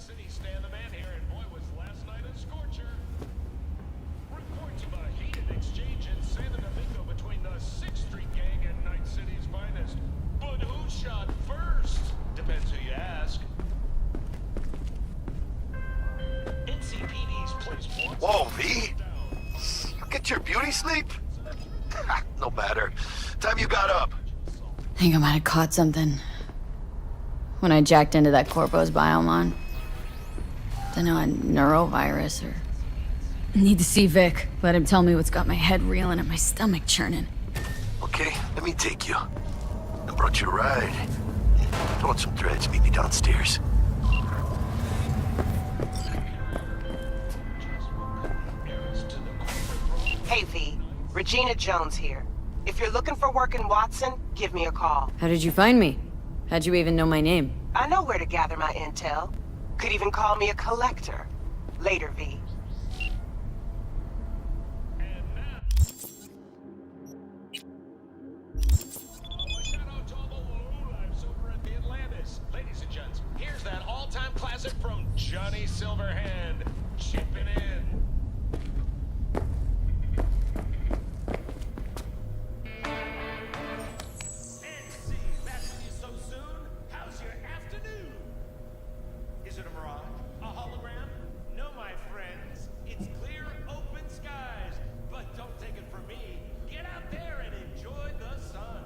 City stand the man here, and boy, was last night a scorcher. Reports of a heated exchange in San Domingo between the 6th Street gang and Night City's finest. But who shot first? Depends who you ask. NCPD's place once. Whoa, V? You get your beauty sleep? No matter. Time you got up. I think I might have caught something. When I jacked into that Corpo's biomon. Don't know, a neurovirus or... Need to see Vic. Let him tell me what's got my head reeling and my stomach churning. Okay, let me take you. I brought you a ride. Throw on some threads, meet me downstairs. Hey, V. Regina Jones here. If you're looking for work in Watson, give me a call. How did you find me? How'd you even know my name? I know where to gather my intel. Could even call me a collector. Later, V. Ladies and gents, here's that all-time classic from Johnny Silverhand, chipping in. NC, back with you so soon? How's your afternoon? Is it a mirage? A hologram? No, my friends. It's clear, open skies. But don't take it from me. Get out there and enjoy the sun.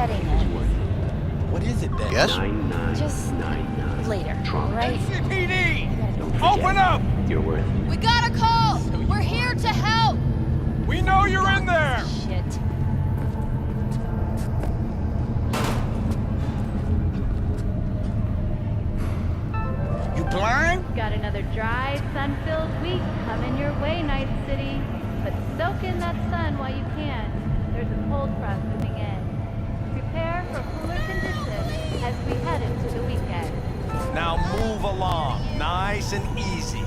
getting it. What is it then? Yes? Just later, right? NCPD! Open up! We got a call! We're here to help! We know you're in there! Shit. You blind? Got another dry, sun-filled week coming your way, Night City. But soak in that sun while you can. There's a cold front moving in. Prepare for cooler conditions as we head into the weekend. Now move along, nice and easy.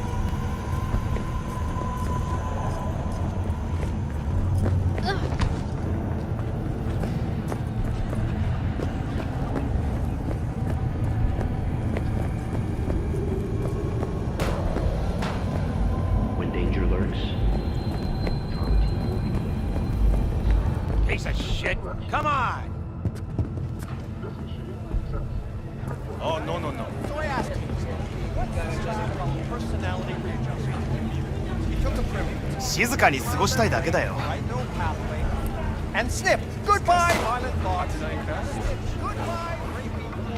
When danger lurks, Charlie team will be Piece of shit. Come on! Oh, no. So I asked you, what is personality readjustment? He took the perimeter. 静かに過ごしたいだけだよ。 Right, no pathway. And snip. Goodbye. Violent thoughts. Goodbye.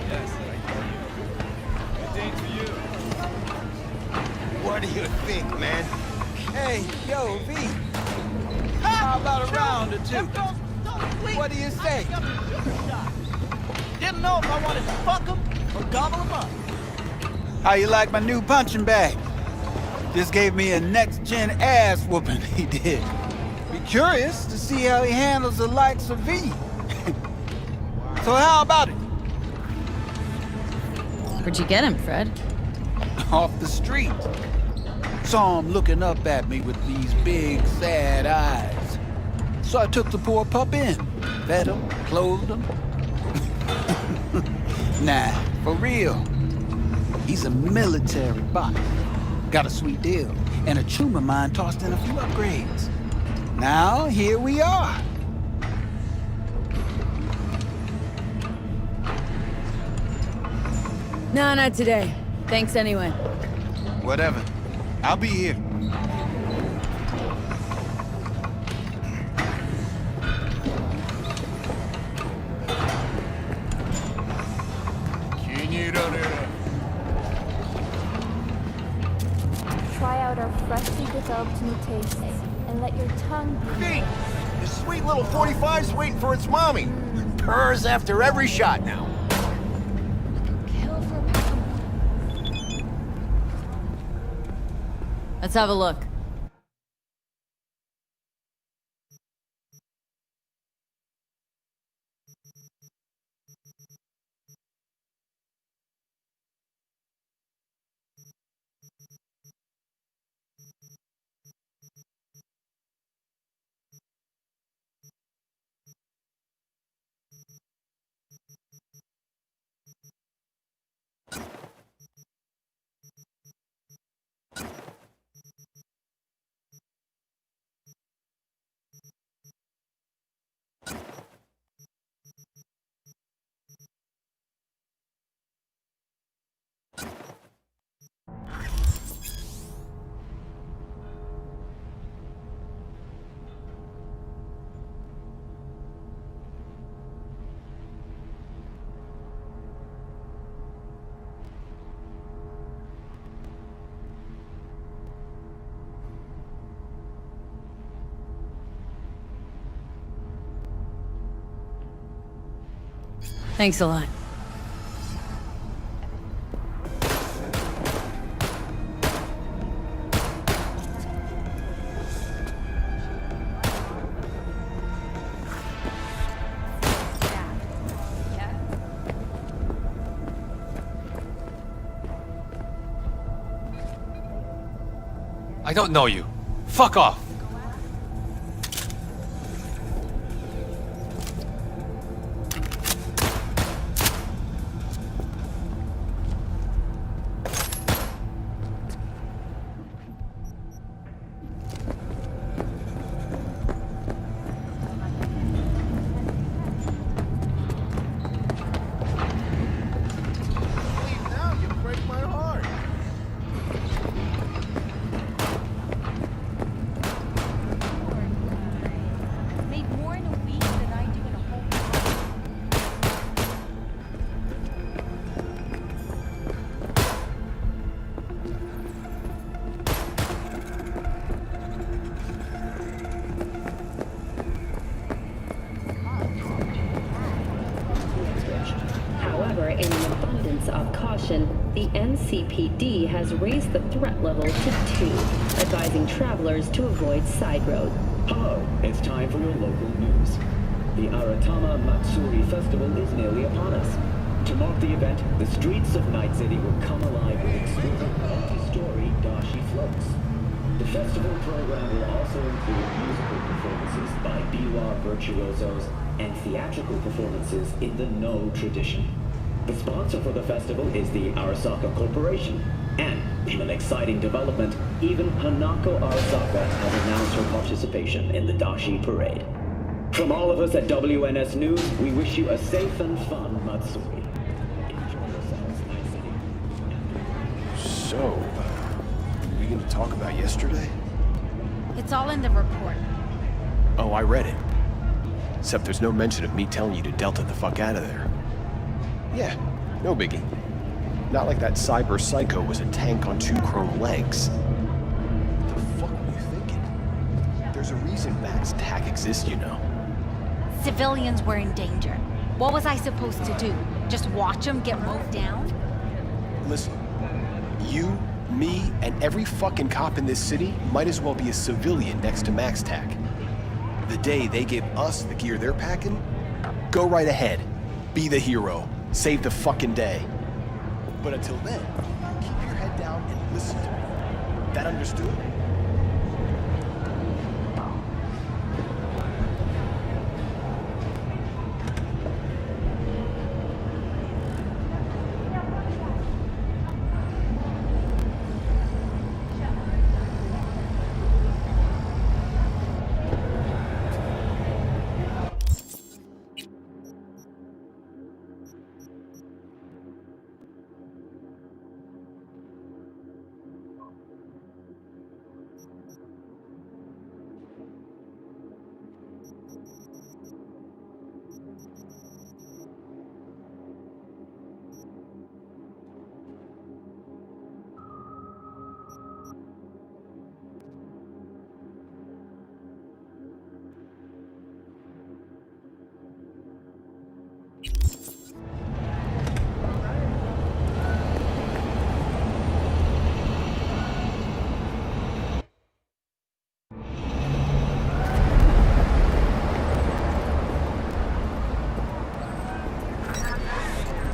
Yes, good day to you. What do you think, man? Hey, yo, V. How about a round or two? What do you say? Didn't know if I wanted to fuck him or gobble him up. How you like my new punching bag? Just gave me a next-gen ass whooping, he did. Be curious to see how he handles the likes of V. So how about it? Where'd you get him, Fred? Off the street. Saw him looking up at me with these big, sad eyes. So I took the poor pup in. Fed him, clothed him. Nah, for real. He's a military bot. Got a sweet deal, and a chum of mine tossed in a few upgrades. Now, here we are. No, not today. Thanks anyway. Whatever. I'll be here. Try out our freshly developed new tastes and let your tongue be. This sweet little 45's waiting for its mommy. Purrs after every shot now. Kill for Let's have a look. Thanks a lot. I don't know you. Fuck off. Now you break my heart. attention, the NCPD has raised the threat level to 2, advising travelers to avoid side roads. Hello, it's time for your local news. The Aratama Matsuri Festival is nearly upon us. To mark the event, the streets of Night City will come alive with exquisite multi-story dashi floats. The festival program will also include musical performances by biwa virtuosos and theatrical performances in the No tradition. The sponsor for the festival is the Arasaka Corporation. And, in an exciting development, even Hanako Arasaka has announced her participation in the Dashi Parade. From all of us at WNS News, we wish you a safe and fun Matsuri. Enjoy yourselves, Night City. So, are we gonna talk about yesterday? It's all in the report. Oh, I read it. Except there's no mention of me telling you to Delta the fuck out of there. Yeah, no biggie. Not like that cyber psycho was a tank on 2 chrome legs. What the fuck were you thinking? There's a reason Max TAC exists, you know. Civilians were in danger. What was I supposed to do? Just watch them get mowed down? Listen, you, me, and every fucking cop in this city might as well be a civilian next to Max TAC. The day they give us the gear they're packing, go right ahead. Be the hero. Save the fucking day. But until then, keep your head down and listen to me. That understood?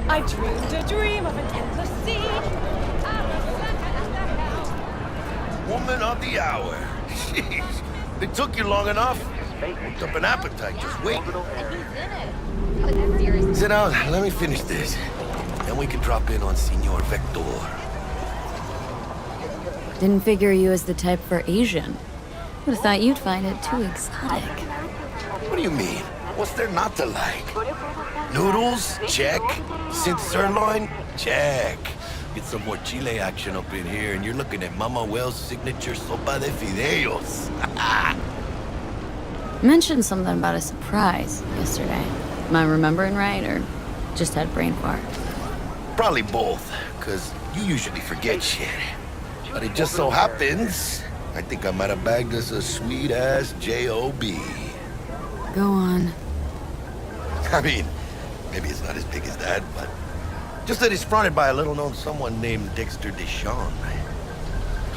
I dreamed a dream of an endless sea. Woman of the hour. Jeez. It took you long enough. Worked up an appetite, just wait. Sit down, let me finish this. Then we can drop in on Senor Vector. Didn't figure you as the type for Asian. Would have thought you'd find it too exotic. What do you mean? What's there not to like? Noodles? Check. Synth sirloin? Check. Get some more Chile action up in here, and you're looking at Mama Wells' signature sopa de fideos. Mentioned something about a surprise yesterday. Am I remembering right, or just had brain fart? Probably both, because you usually forget shit. But it just so happens, I think I might have bagged us a sweet-ass J.O.B. Go on. I mean, maybe it's not as big as that, but just that it's fronted by a little-known someone named Dexter Deshawn.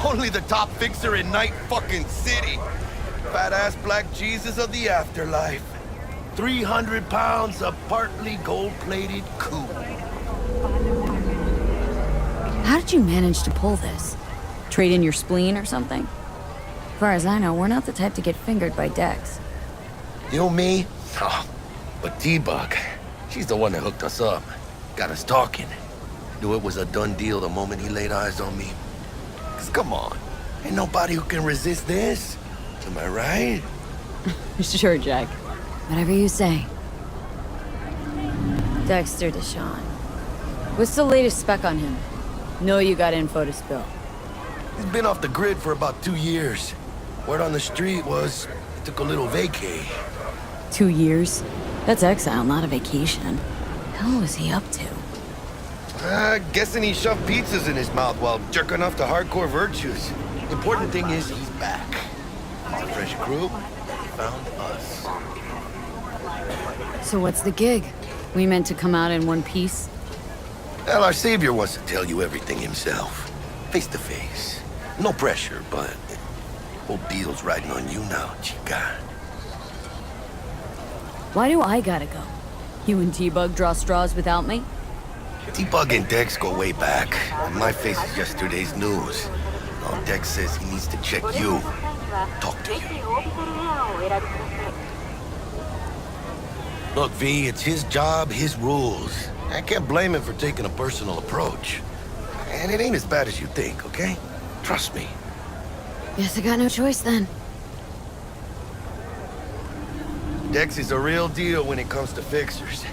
Only the top fixer in Night fucking City. Fat-ass black Jesus of the afterlife. 300 pounds of partly gold-plated coupe. How did you manage to pull this? Trade in your spleen or something? As far as I know, we're not the type to get fingered by Dex. You know me? Oh, but T-Bug, she's the one that hooked us up. Got us talking. Knew it was a done deal the moment he laid eyes on me. 'Cause come on, ain't nobody who can resist this. Am I right? Sure, Jack. Whatever you say. Dexter Deshawn. What's the latest spec on him? Know you got info to spill. He's been off the grid for about 2 years. Word on the street was he took a little vacay. 2 years? That's exile, not a vacation. Hell was he up to? Guessing he shoved pizzas in his mouth while jerking off to hardcore virtues. Important thing is he's back. He's a fresh crew. He found us. So what's the gig? We meant to come out in one piece? Well, our savior wants to tell you everything himself. Face to face. No pressure, but whole deal's riding on you now, chica. Why do I gotta go? You and T-Bug draw straws without me? T-Bug and Dex go way back. And my face is yesterday's news. Now Dex says he needs to check you. Talk to you. Look, V, it's his job, his rules. I can't blame him for taking a personal approach. And it ain't as bad as you think, okay? Trust me. Guess I got no choice then. Dex is a real deal when it comes to fixers.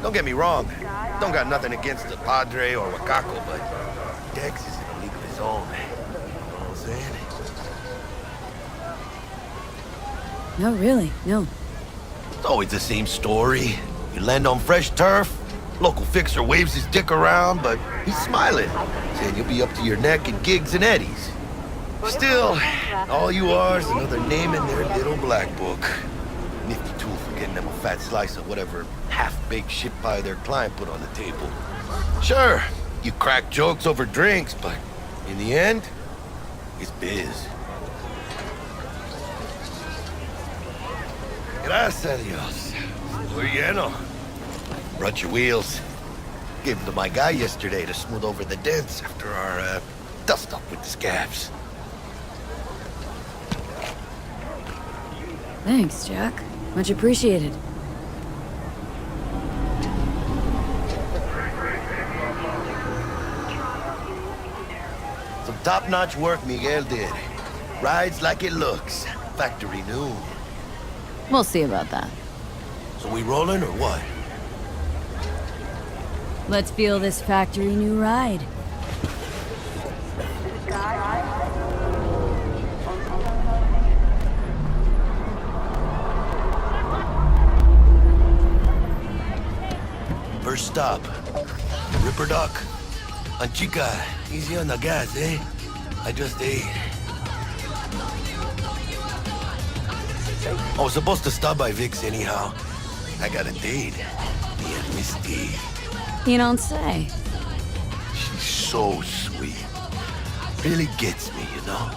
Don't get me wrong. Don't got nothing against the Padre or Wakako, but Dex is in a league of his own. You know what I'm saying? No, really, no. It's always the same story. You land on fresh turf, local fixer waves his dick around, but he's smiling, saying you'll be up to your neck in gigs and eddies. Still, all you are is another name in their little black book. Nifty tool for getting them a fat slice of whatever half-baked shit pie their client put on the table. Sure, you crack jokes over drinks, but in the end, it's biz. Gracias a Dios. Estoy lleno. Brought your wheels. Gave them to my guy yesterday to smooth over the dents after our, dust-up with the scabs. Thanks, Jack. Much appreciated. Some top-notch work Miguel did. Rides like it looks. Factory new. We'll see about that. So we rolling or what? Let's feel this factory new ride. First stop. Ripper Dock. And chica, easy on the gas, eh? I just ate. I was supposed to stop by Vic's anyhow. I got a date. Me and Misty. You don't say. She's so sweet. Really gets me, you know?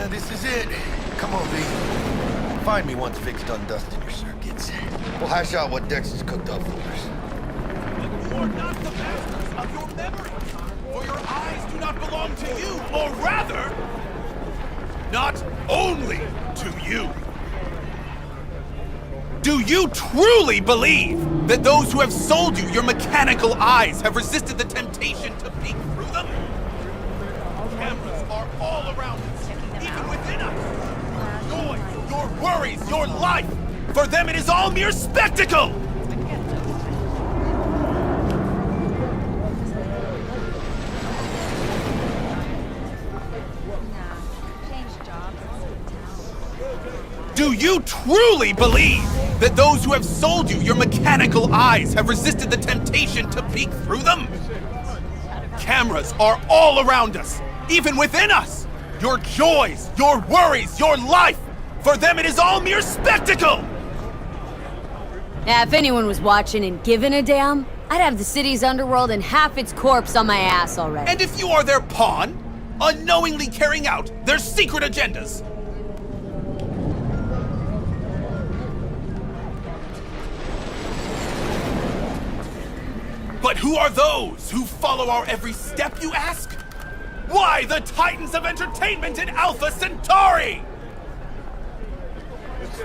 This is it. Come on, V. Find me once Vic's done dusting your circuits. We'll hash out what Dex has cooked up for us. But you're not the masters of your memories, for your eyes do not belong to you, or rather, not only to you. Do you truly believe that those who have sold you your mechanical eyes have resisted the temptation to peek through them? Cameras are all around us, even within us. Your joy, your worries, your life. For them, it is all mere spectacle. Do you truly believe that those who have sold you your mechanical eyes have resisted the temptation to peek through them? Cameras are all around us, even within us. Your joys, your worries, your life. For them, it is all mere spectacle. Yeah, if anyone was watching and giving a damn, I'd have the city's underworld and half its corpse on my ass already. And if you are their pawn, unknowingly carrying out their secret agendas. But who are those who follow our every step, you ask? Why, the titans of entertainment in Alpha Centauri!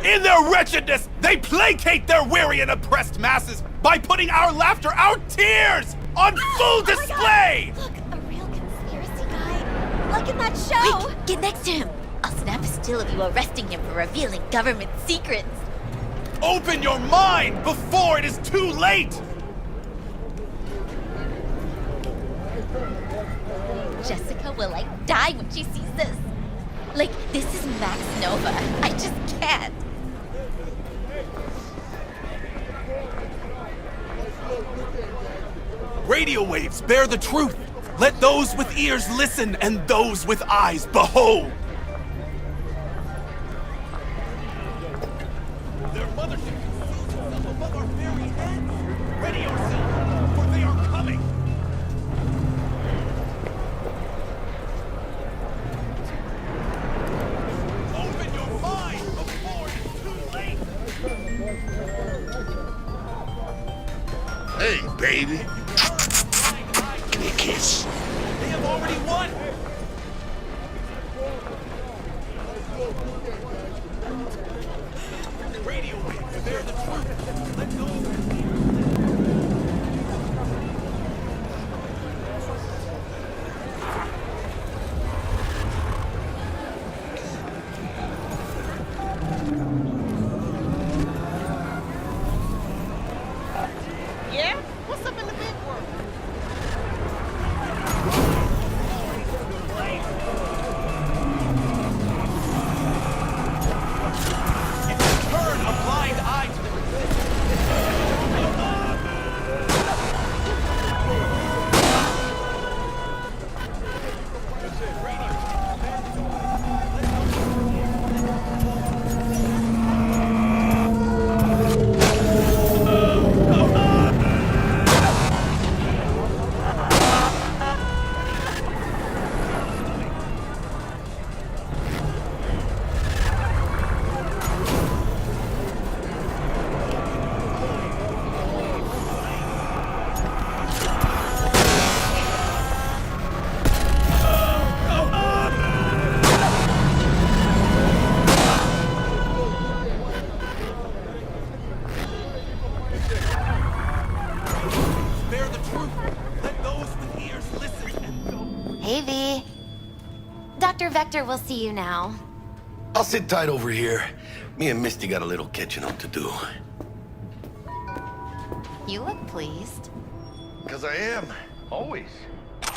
In their wretchedness, they placate their weary and oppressed masses by putting our laughter, our tears, on full display! Look, a real conspiracy guy. Like in that show! Rick, get next to him. I'll snap a still of you arresting him for revealing government secrets. Open your mind before it is too late! Jessica will like die when she sees this. Like, this is Max Nova. I just can't. Radio waves bear the truth. Let those with ears listen and those with eyes behold. Their mothership conceals itself above our very heads. Ready yourselves, for they are coming. Open your mind before it's too late. Hey, baby. Give me a kiss. They have already won. Radio waves bear the truth. Let those Yeah? What's up in the big world? turn a blind eye to the bear the truth. Let those with ears listen and go. Hey, V. Dr. Vector will see you now. I'll sit tight over here. Me and Misty got a little catching up to do. You look pleased. Because I am. Always.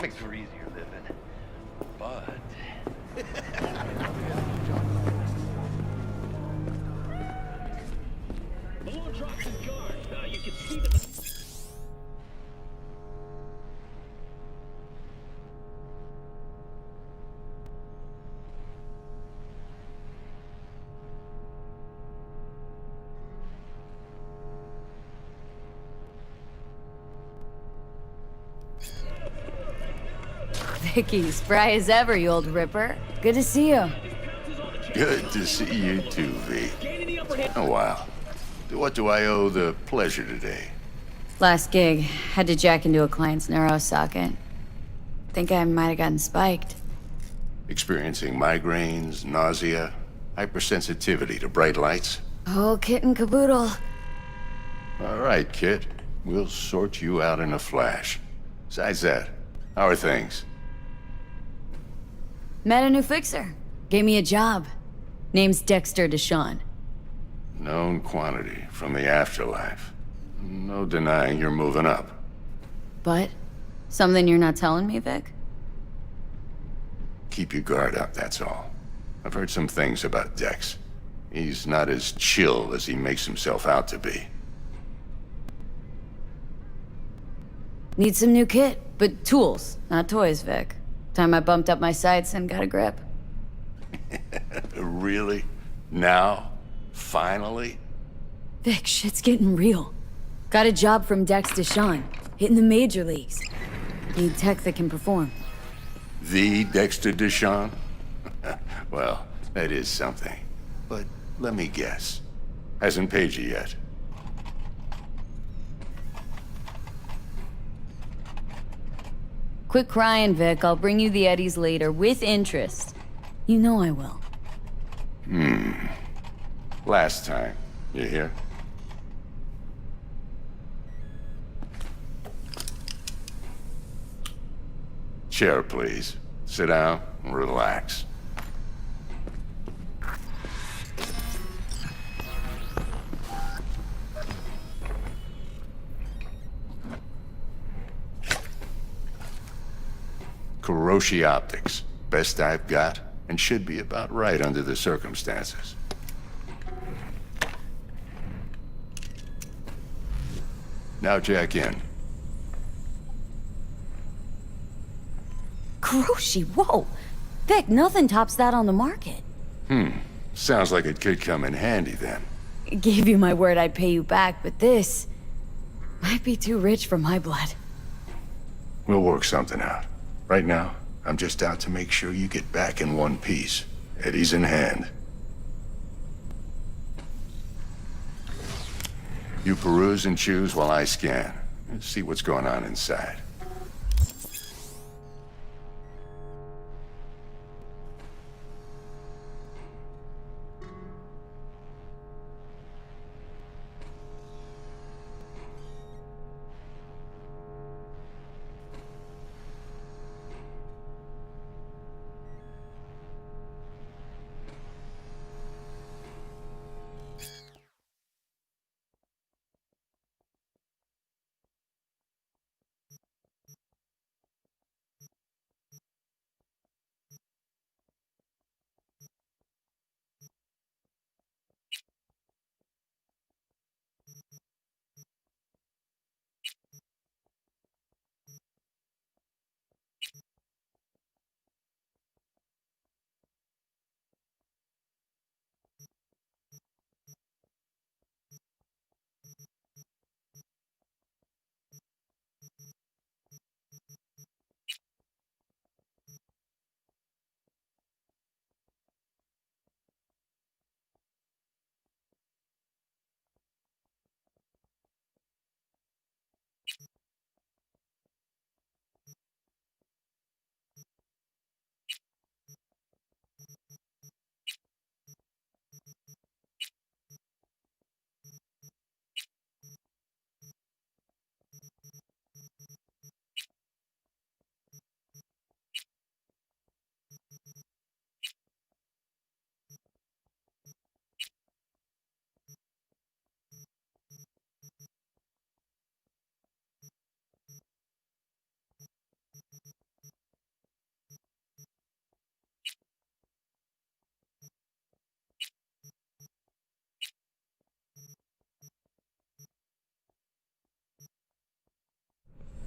Makes for easier living. But... Below drops and guard. You can see the... Vicky, spry as ever, you old ripper. Good to see you. Good to see you too, V. Oh, wow. What do I owe the pleasure today? Last gig, had to jack into a client's neuro socket. Think I might have gotten spiked. Experiencing migraines, nausea, hypersensitivity to bright lights? Oh, kit and caboodle. All right, kid. We'll sort you out in a flash. Besides that, how are things? Met a new fixer. Gave me a job. Name's Dexter Deshawn. Known quantity from the afterlife. No denying you're moving up. But? Something you're not telling me, Vic? Keep your guard up, that's all. I've heard some things about Dex. He's not as chill as he makes himself out to be. Need some new kit, but tools, not toys, Vic. Time I bumped up my sights and got a grip. Really? Now? Finally? Vic, shit's getting real. Got a job from Dex Deshawn, hitting the major leagues. Need tech that can perform. The Dexter Deshawn? Well, that is something. But let me guess. Hasn't paid you yet. Quit crying, Vic. I'll bring you the eddies later, with interest. You know I will. Last time. You hear? Chair, please. Sit down and relax. Kiroshi Optics. Best I've got, and should be about right under the circumstances. Now jack in. Kiroshi, whoa! Vic, nothing tops that on the market. Sounds like it could come in handy then. Gave you my word I'd pay you back, but this might be too rich for my blood. We'll work something out. Right now, I'm just out to make sure you get back in one piece. Eddie's in hand. You peruse and choose while I scan. And see what's going on inside.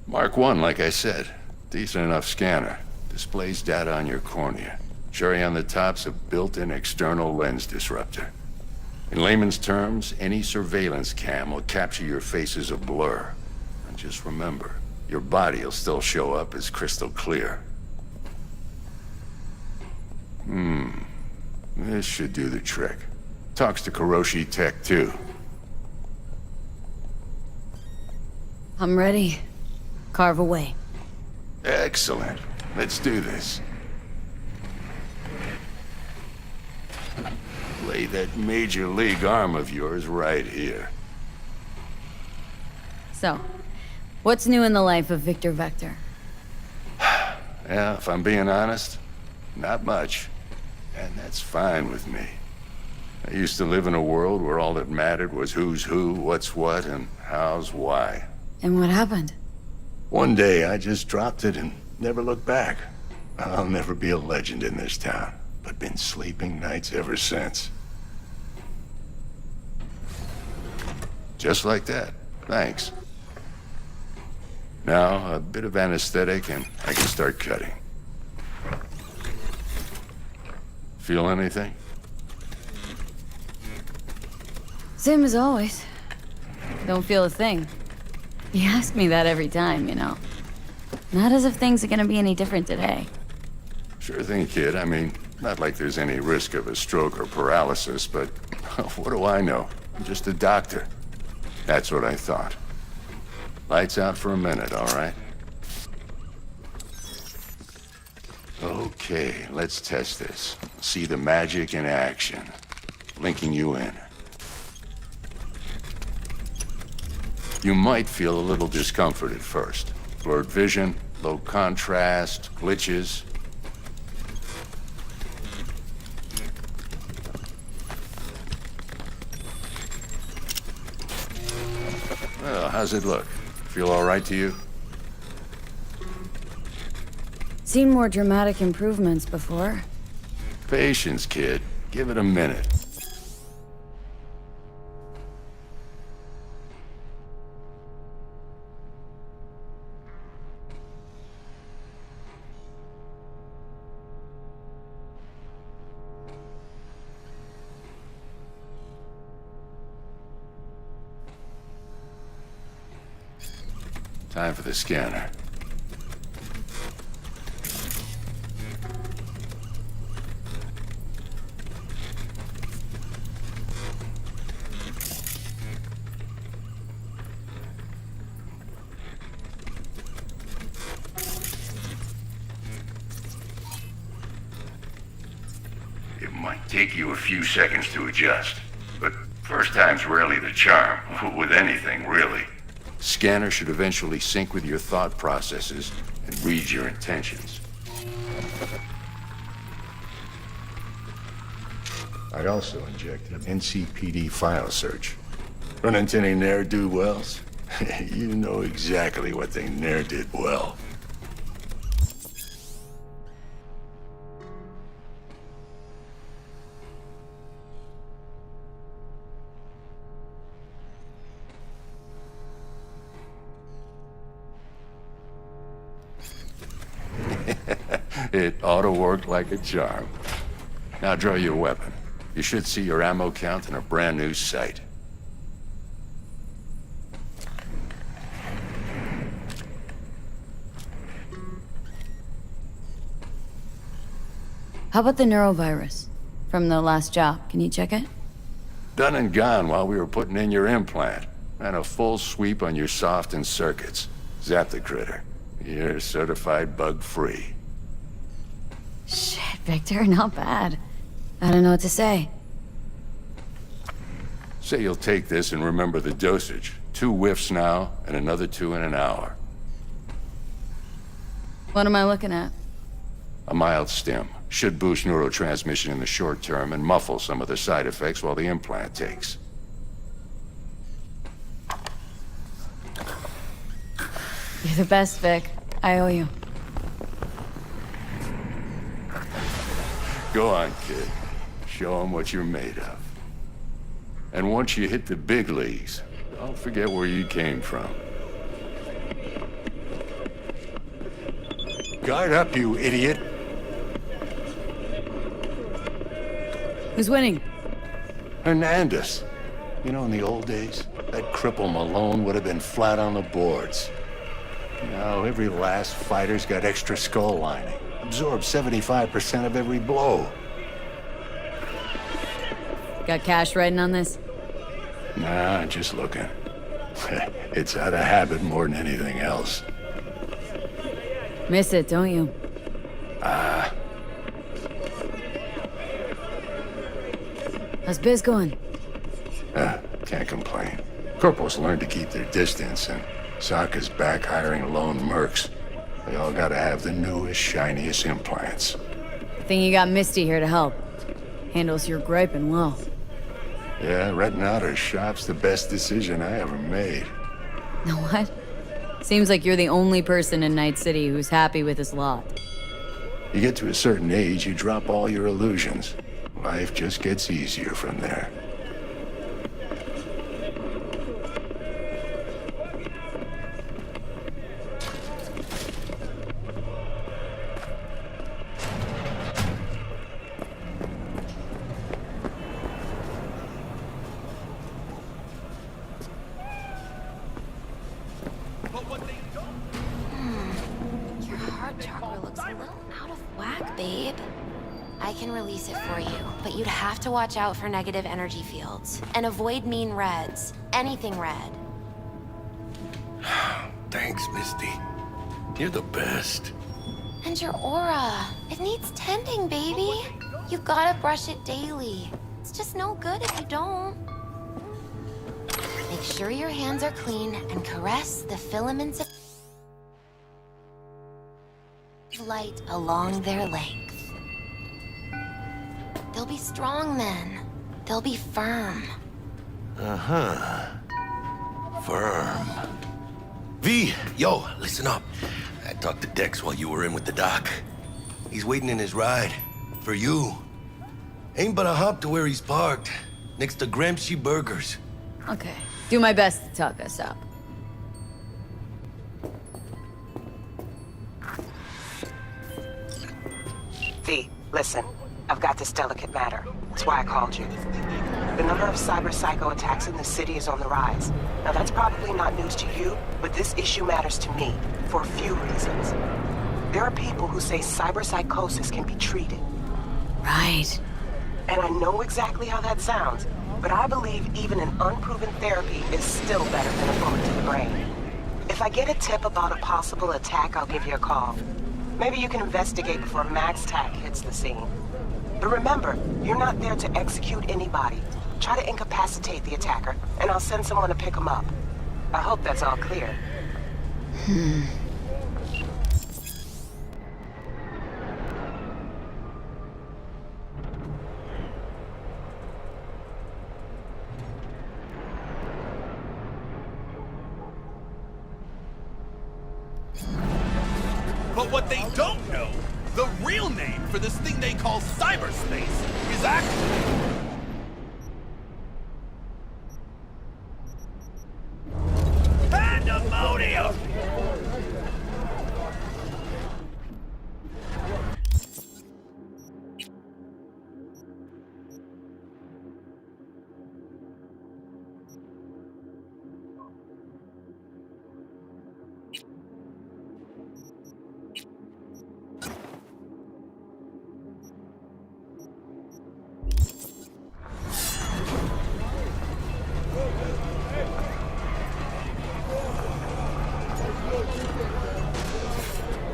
Mark 1, like I said. Decent enough scanner. Displays data on your cornea. Cherry on the top's a built-in external lens disruptor. In layman's terms, any surveillance cam will capture your face as a blur. And just remember, your body will still show up as crystal clear. This should do the trick. Talks to Kiroshi Tech, too. I'm ready. Carve away. Excellent. Let's do this. Lay that major league arm of yours right here. So, what's new in the life of Victor Vector? Yeah, if I'm being honest, not much. And that's fine with me. I used to live in a world where all that mattered was who's who, what's what, and how's why. And what happened? One day, I just dropped it and never looked back. I'll never be a legend in this town, but been sleeping nights ever since. Just like that. Thanks. Now, a bit of anesthetic and I can start cutting. Feel anything? Same as always. Don't feel a thing. You ask me that every time, you know. Not as if things are gonna be any different today. Sure thing, kid. I mean, not like there's any risk of a stroke or paralysis, but what do I know? I'm just a doctor. That's what I thought. Lights out for a minute, all right? Okay, let's test this. See the magic in action. Linking you in. You might feel a little discomfort at first. Blurred vision, low contrast, glitches. Well, how's it look? Feel all right to you? Seen more dramatic improvements before. Patience, kid. Give it a minute. Time for the scanner. It might take you a few seconds to adjust, but first time's rarely the charm, with anything, really. Scanner should eventually sync with your thought processes and read your intentions. I also injected an NCPD file search. Run into any ne'er-do-wells? You know exactly what they ne'er did well. It ought to work like a charm. Now draw your weapon. You should see your ammo count in a brand new sight. How about the neurovirus? From the last job, can you check it? Done and gone while we were putting in your implant. And a full sweep on your soft and circuits. Zap the critter. You're certified bug-free. Shit, Victor, not bad. I don't know what to say. Say you'll take this and remember the dosage. 2 whiffs now, and another 2 in an hour. What am I looking at? A mild stim. Should boost neurotransmission in the short term and muffle some of the side effects while the implant takes. You're the best, Vic. I owe you. Go on, kid. Show them what you're made of. And once you hit the big leagues, don't forget where you came from. Guard up, you idiot. Who's winning? Hernandez. You know, in the old days, that cripple Malone would have been flat on the boards. Now, every last fighter's got extra skull lining. Absorbs 75% of every blow. Got cash writing on this? Nah, just looking. It's out of habit more than anything else. Miss it, don't you? How's biz going? Can't complain. Corporals learn to keep their distance, and Sokka's back hiring lone mercs. They all gotta have the newest, shiniest implants. Think you got Misty here to help. Handles your griping well. Yeah, renting out her shop's the best decision I ever made. Know what? Seems like you're the only person in Night City who's happy with his lot. You get to a certain age, you drop all your illusions. Life just gets easier from there. Your heart chakra looks a little out of whack, babe. I can release it for you, but you'd have to watch out for negative energy fields. And avoid mean reds. Anything red. Thanks, Misty. You're the best. And your aura. It needs tending, baby. You gotta brush it daily. It's just no good if you don't. Make sure your hands are clean and caress the filaments of light along their length. They'll be strong then. They'll be firm. Uh-huh. Firm. V, yo, listen up. I talked to Dex while you were in with the doc. He's waiting in his ride. For you. Ain't but a hop to where he's parked. Next to Gramsci Burgers. Okay. Do my best to talk us up. V, listen. I've got this delicate matter. That's why I called you. The number of cyber psycho attacks in the city is on the rise. Now that's probably not news to you, but this issue matters to me for a few reasons. There are people who say cyber psychosis can be treated. Right. And I know exactly how that sounds, but I believe even an unproven therapy is still better than a bullet to the brain. If I get a tip about a possible attack, I'll give you a call. Maybe you can investigate before MaxTac hits the scene. But remember, you're not there to execute anybody. Try to incapacitate the attacker, and I'll send someone to pick him up. I hope that's all clear. But what they don't know, the real name for this thing they call cyberspace is actually... Pandemonium!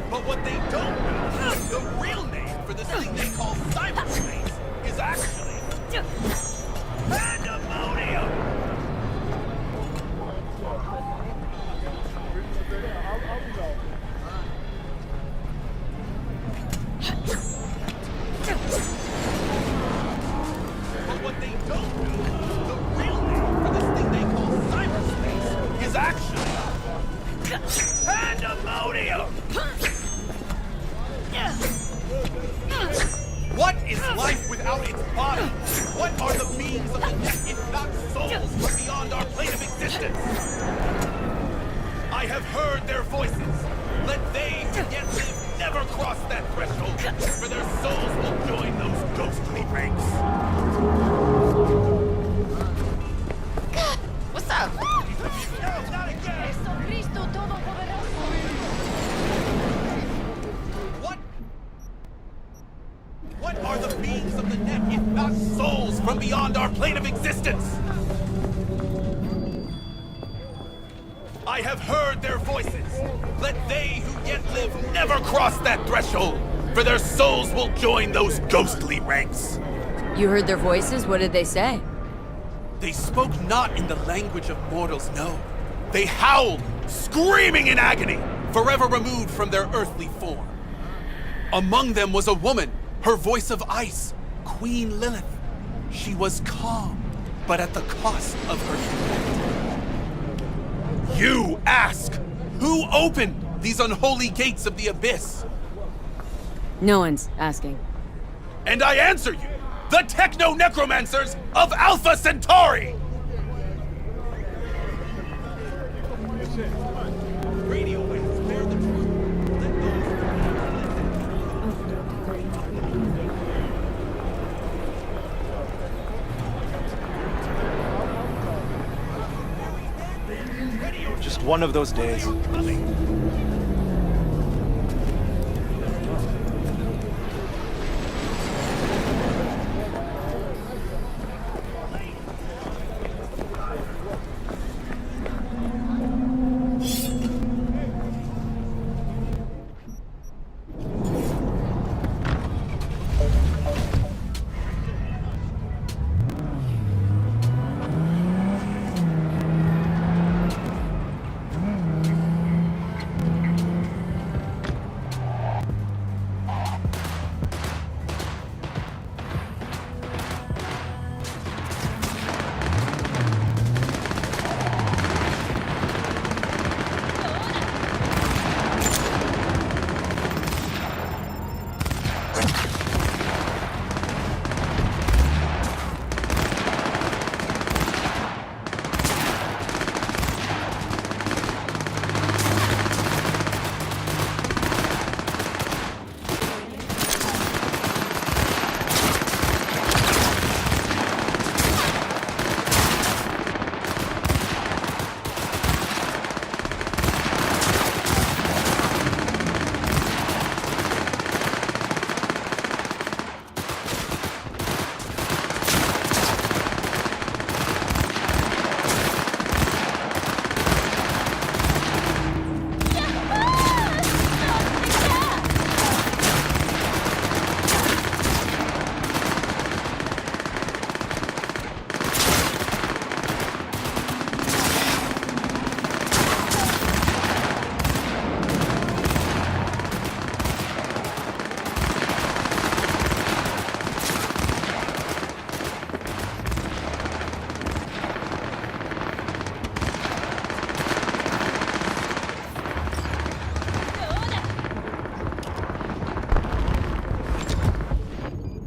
But what they don't know, the real name for this thing they call cyberspace is actually... Pandemonium! But what they don't know, the real name for this thing they call cyberspace is actually... Pandemonium! What is life without its body? What are the beings of the net if not souls from beyond our plane of existence? I have heard their voices. Let they who yet live never cross that threshold, for their souls will join those ghostly ranks. What's up? No, not again! What are the beings of the net if not souls from beyond our plane of existence? I have heard their voices. Let they who yet live never cross that threshold, for their souls will join those ghostly ranks. You heard their voices? What did they say? They spoke not in the language of mortals, no. They howled, screaming in agony, forever removed from their earthly form. Among them was a woman, her voice of ice, Queen Lilith. She was calm, but at the cost of her humanity. You ask, who opened these unholy gates of the abyss? No one's asking. And I answer you, the techno-necromancers of Alpha Centauri! Radio waves bear the truth. Let those Radio Just one of those days.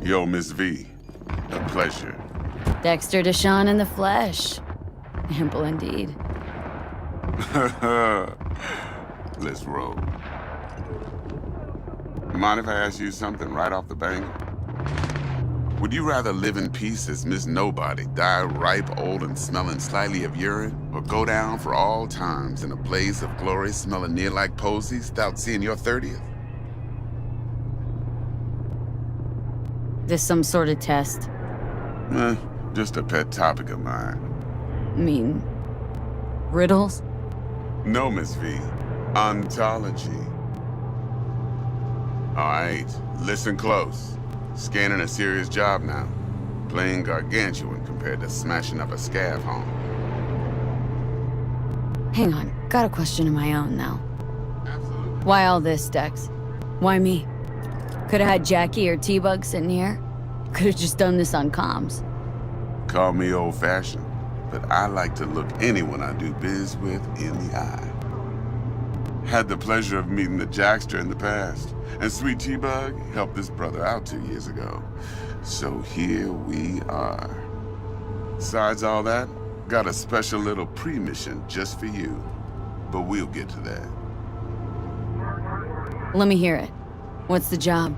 Yo, Miss V. A pleasure. Dexter Deshawn in the flesh. Ample indeed. Let's roll. Mind if I ask you something right off the bank? Would you rather live in peace as Miss Nobody, die ripe, old, and smelling slightly of urine, or go down for all times in a blaze of glory smelling near like posies without seeing your 30th? This some sort of test? Just a pet topic of mine. Mean riddles? No, Miss V. Ontology. Alright, listen close. Scanning a serious job now. Playing gargantuan compared to smashing up a scav home. Hang on, got a question of my own now. Absolutely. Why all this, Dex? Why me? Could've had Jackie or T-Bug sitting here. Could've just done this on comms. Call me old-fashioned, but I like to look anyone I do biz with in the eye. Had the pleasure of meeting the Jackster in the past, and Sweet T-Bug helped this brother out 2 years ago. So here we are. Besides all that, got a special little pre-mission just for you. But we'll get to that. Let me hear it. What's the job?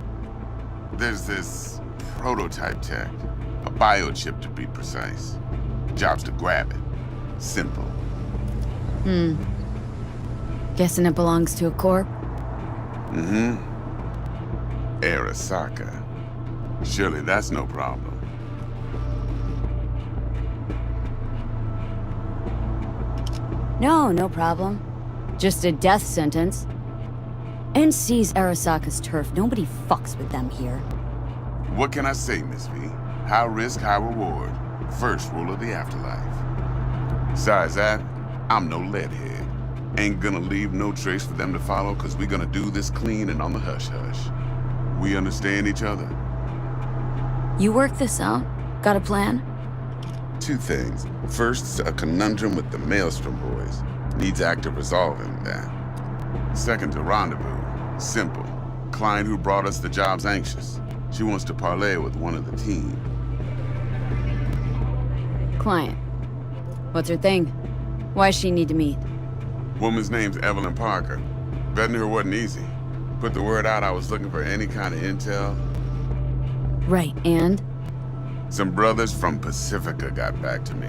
There's this prototype tech, a biochip to be precise. Job's to grab it. Simple. Guessing it belongs to a corp? Arasaka. Surely that's no problem. No problem. Just a death sentence. NC's Arasaka's turf. Nobody fucks with them here. What can I say, Miss V? High risk, high reward. First rule of the afterlife. Besides that, I'm no leadhead. Ain't gonna leave no trace for them to follow, cause we gonna do this clean and on the hush-hush. We understand each other? You work this out? Got a plan? Two things. First, a conundrum with the Maelstrom boys. Needs active resolving that. Second, a rendezvous. Simple. Client who brought us the job's anxious. She wants to parlay with one of the team. Client. What's her thing? Why's she need to meet? Woman's name's Evelyn Parker. Vetting her wasn't easy. Put the word out I was looking for any kind of intel. Right, and? Some brothers from Pacifica got back to me.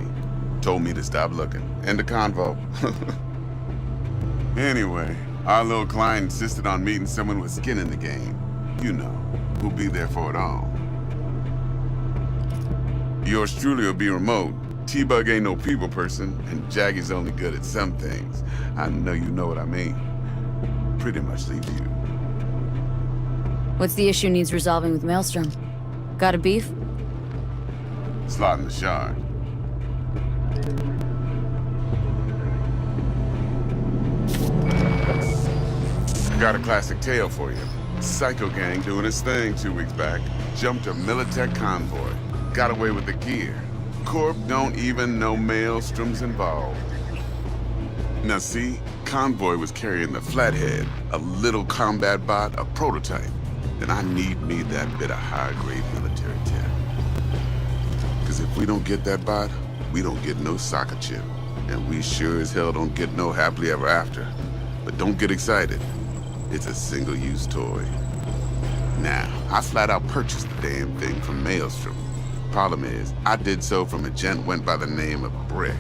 Told me to stop looking. End of convo. Anyway, our little client insisted on meeting someone with skin in the game. You know, who'll be there for it all. Yours truly will be remote. T-Bug ain't no people person, and Jaggy's only good at some things. I know you know what I mean. Pretty much leave you. What's the issue needs resolving with Maelstrom? Got a beef? Slot in the shard. I got a classic tale for you. Psycho gang doing its thing 2 weeks back. Jumped a Militech convoy. Got away with the gear. Corp don't even know Maelstrom's involved. Now see, Convoy was carrying the Flathead, a little combat bot, a prototype. Then I need me that bit of high-grade military tech. Because if we don't get that bot, we don't get no soccer chip. And we sure as hell don't get no happily ever after. But don't get excited. It's a single-use toy. Now, I flat out purchased the damn thing from Maelstrom. Problem is, I did so from a gent went by the name of Brick.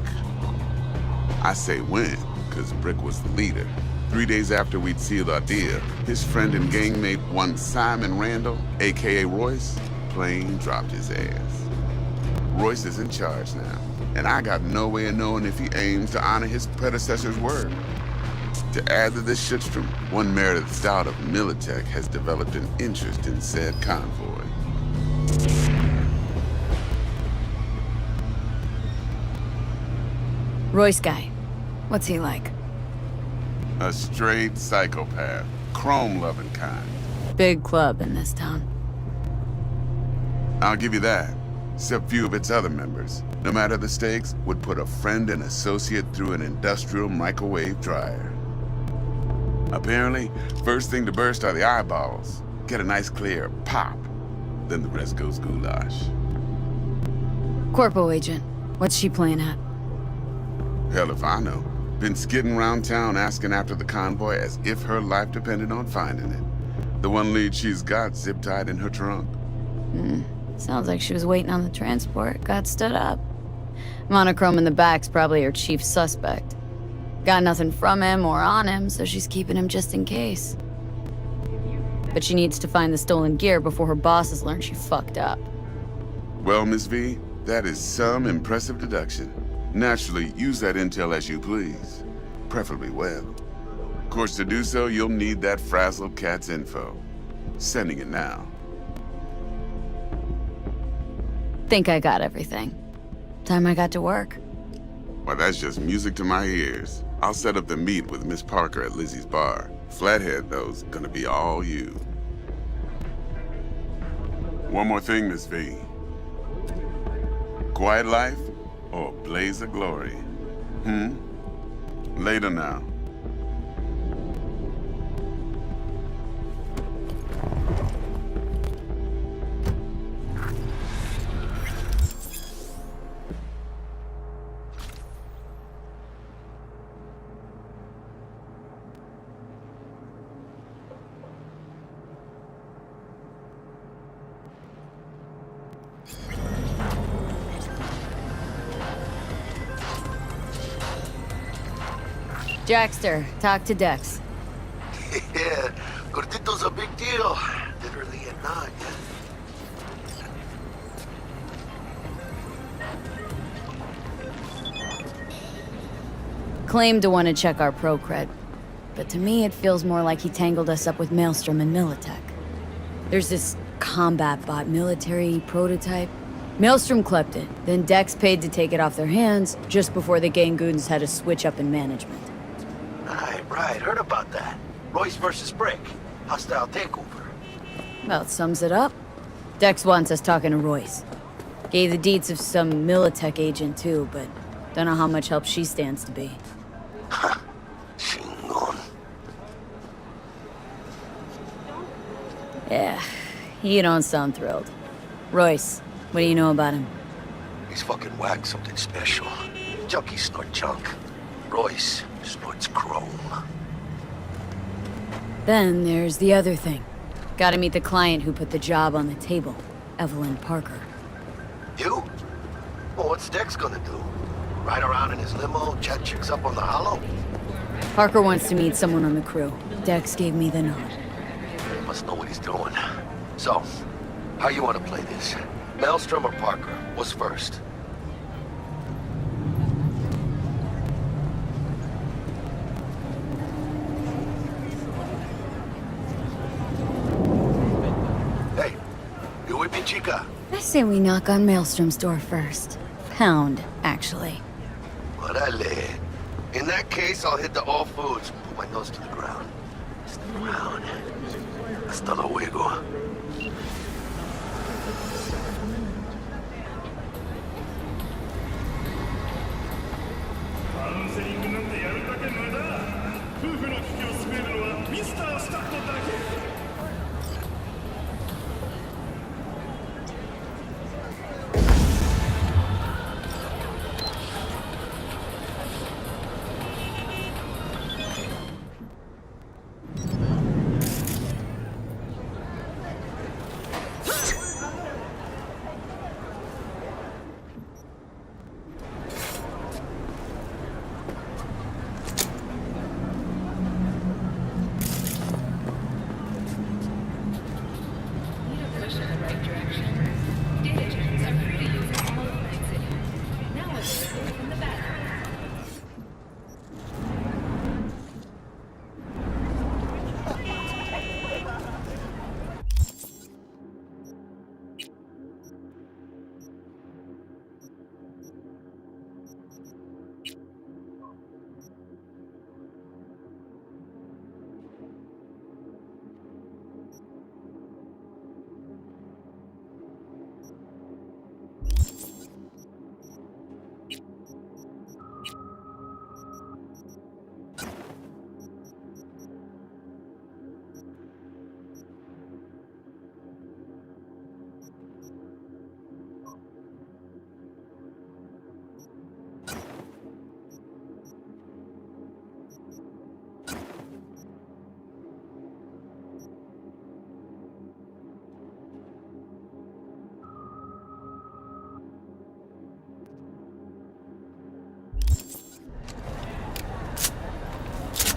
I say when, because Brick was the leader. 3 days after we'd sealed our deal, his friend and gangmate, one Simon Randall, aka Royce, plain dropped his ass. Royce is in charge now, and I got no way of knowing if he aims to honor his predecessor's word. To add to this shitstorm, one Meredith Stout of Militech has developed an interest in said convoy. Royce guy. What's he like? A straight psychopath. Chrome-loving kind. Big club in this town. I'll give you that. Except few of its other members, no matter the stakes, would put a friend and associate through an industrial microwave dryer. Apparently, first thing to burst are the eyeballs. Get a nice clear pop. Then the rest goes goulash. Corpo agent. What's she playing at? Hell if I know. Been skidding around town asking after the convoy as if her life depended on finding it. The one lead she's got zip-tied in her trunk. Sounds like she was waiting on the transport, got stood up. Monochrome in the back's probably her chief suspect. Got nothing from him or on him, so she's keeping him just in case. But she needs to find the stolen gear before her bosses learn she fucked up. Well, Miss V, that is some impressive deduction. Naturally, use that intel as you please. Preferably well. Of course, to do so, you'll need that frazzled cat's info. Sending it now. Think I got everything. Time I got to work. Well, that's just music to my ears. I'll set up the meet with Miss Parker at Lizzie's bar. Flathead, though's gonna be all you. One more thing, Miss V. Quiet life or blaze of glory? Later now. Jackster, talk to Dex. Yeah, Gordito's a big deal. Literally and not. Claimed to want to check our pro cred, but to me it feels more like he tangled us up with Maelstrom and Militech. There's this combat bot military prototype. Maelstrom clept it, then Dex paid to take it off their hands just before the Gangoons had a switch up in management. Right, heard about that. Royce versus Brick. Hostile takeover. Well, it sums it up. Dex wants us talking to Royce. Gave the deets of some Militech agent too, but don't know how much help she stands to be. Chingon. Yeah, you don't sound thrilled. Royce, what do you know about him? He's fucking whack, something special. Junkies snort junk. Royce snorts chrome. Then there's the other thing. Gotta meet the client who put the job on the table, Evelyn Parker. You? Well, what's Dex gonna do? Ride around in his limo, chat chicks up on the hollow? Parker wants to meet someone on the crew. Dex gave me the nod. Must know what he's doing. So, how you want to play this? Maelstrom or Parker? What's first? Hey, you with me, chica? I say we knock on Maelstrom's door first. Pound, actually. Orale. In that case, I'll hit the all foods. Put my nose to the ground. Step around. Hasta luego.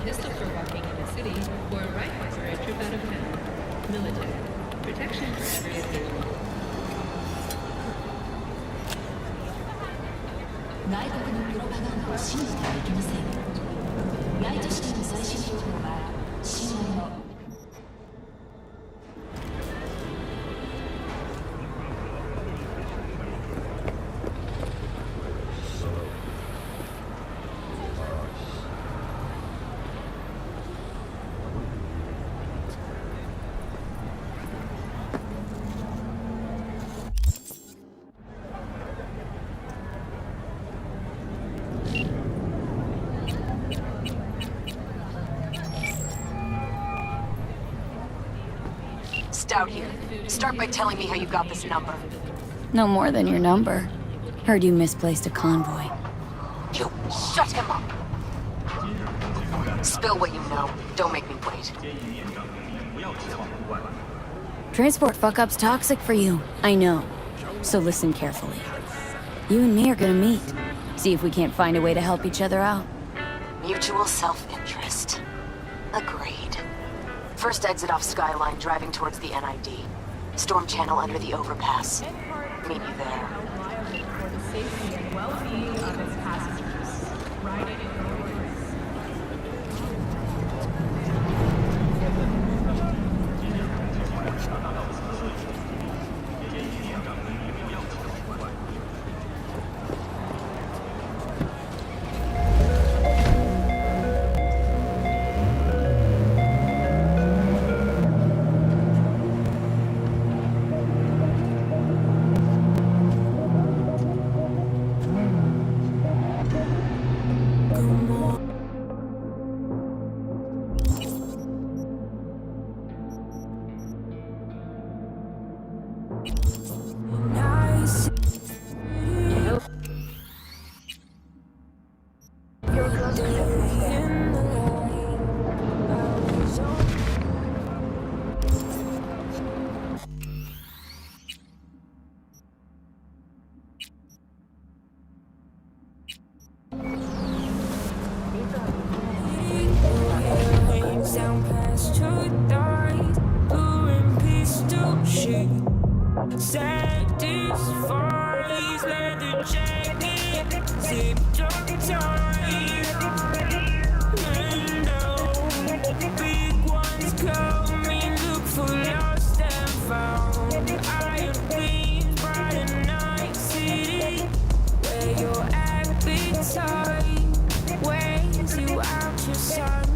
Pistol for walking in the city, or a rifle for a trip out of town. Military. Protection for every occasion. 外国のプロパガンダを信じてはいけません。ライト式の最新情報は信頼の Stout here. Start by telling me how you got this number. No more than your number. Heard you misplaced a convoy. You shut him up. Spill what you know. Don't make me wait. Transport fuck-up's toxic for you. I know. So listen carefully. You and me are gonna meet. See if we can't find a way to help each other out. Mutual self-interest. Agreed. First exit off Skyline, driving towards the NID. Storm channel under the overpass. Meet you there. For the safety and well-being of its passengers. Riding in your Satisfies leather jacket, zipped up tight. Big ones coming, look for lost and found. Iron gleams bright in night city, where your appetite weighs you out your sunrise.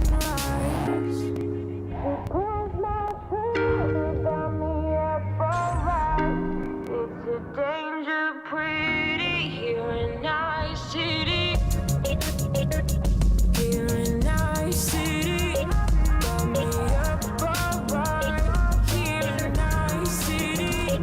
It's a danger pretty here in nice city. Here in nice city, got me up alright. Here in nice city.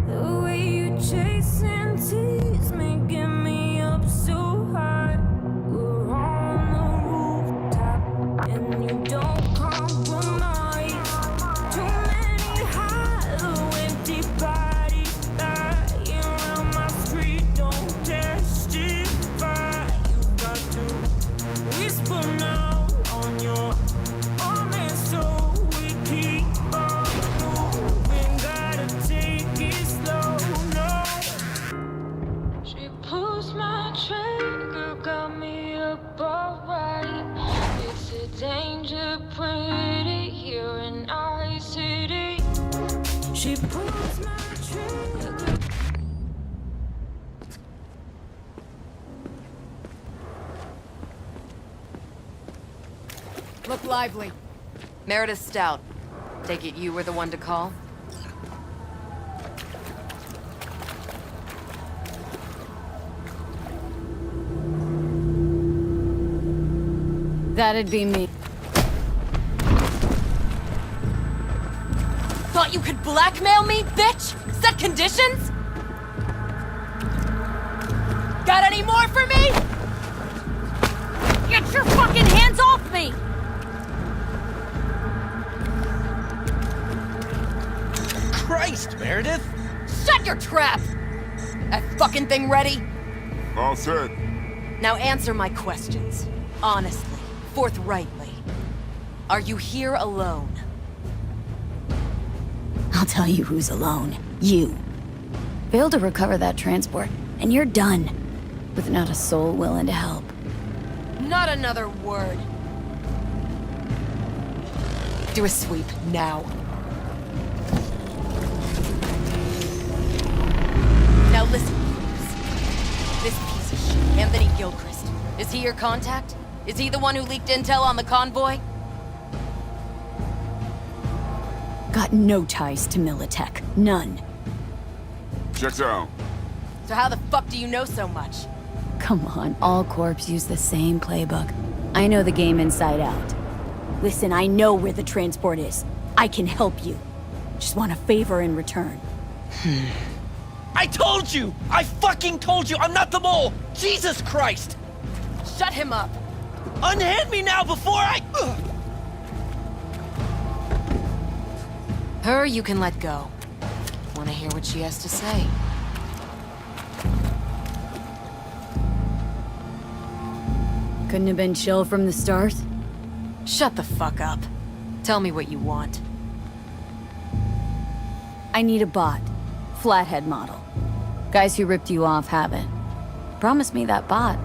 The way you chase and tease me, get me up so high. We're on the rooftop, and you don't compromise. Too many hollow, empty bodies lying around my street. Don't testify. You got to whisper now on your arm, and so we keep on moving. Gotta take it slow, no. She pulls my trigger, got me up alright. It's a danger pretty here in our city. She pulls my trigger. Look lively. Meredith Stout. Take it you were the one to call? That'd be me. Thought you could blackmail me, bitch? Set conditions? Got any more for me? Get your fucking hands off me! Christ, Meredith! Shut your trap! That fucking thing ready? All set. Now answer my questions. Honestly, forthrightly. Are you here alone? I'll tell you who's alone. You. Failed to recover that transport, and you're done. With not a soul willing to help. Not another word. Do a sweep, now. Now listen, please. This piece of shit, Anthony Gilchrist, is he your contact? Is he the one who leaked intel on the convoy? Got no ties to Militech. None. Checks out. So how the fuck do you know so much? Come on, all corps use the same playbook. I know the game inside out. Listen, I know where the transport is. I can help you. Just want a favor in return. I told you! I fucking told you! I'm not the mole! Jesus Christ! Shut him up! Unhand me now before I... Her you can let go. Wanna hear what she has to say? Couldn't have been chill from the start? Shut the fuck up. Tell me what you want. I need a bot. Flathead model. Guys who ripped you off haven't. Promise me that bot.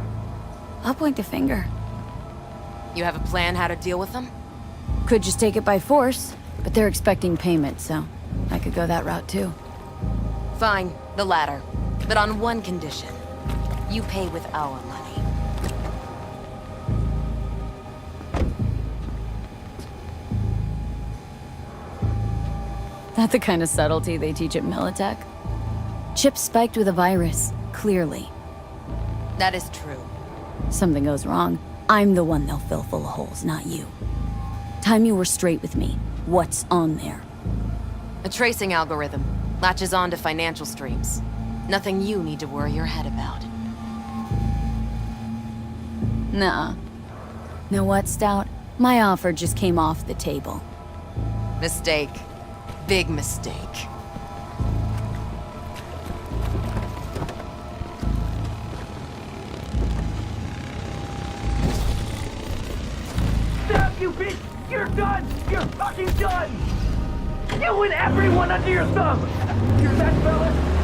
I'll point the finger. You have a plan how to deal with them? Could just take it by force, but they're expecting payment, so I could go that route too. Fine, the latter. But on one condition. You pay with our money. Not the kind of subtlety they teach at Militech. Chip spiked with a virus, clearly. That is true. Something goes wrong, I'm the one they'll fill full of holes, not you. Time you were straight with me. What's on there? A tracing algorithm. Latches on to financial streams. Nothing you need to worry your head about. Nuh-uh. Know what, Stout? My offer just came off the table. Mistake. Big mistake. Stop, you bitch! You're done! You're fucking done! You and everyone under your thumb! Hear that, fella?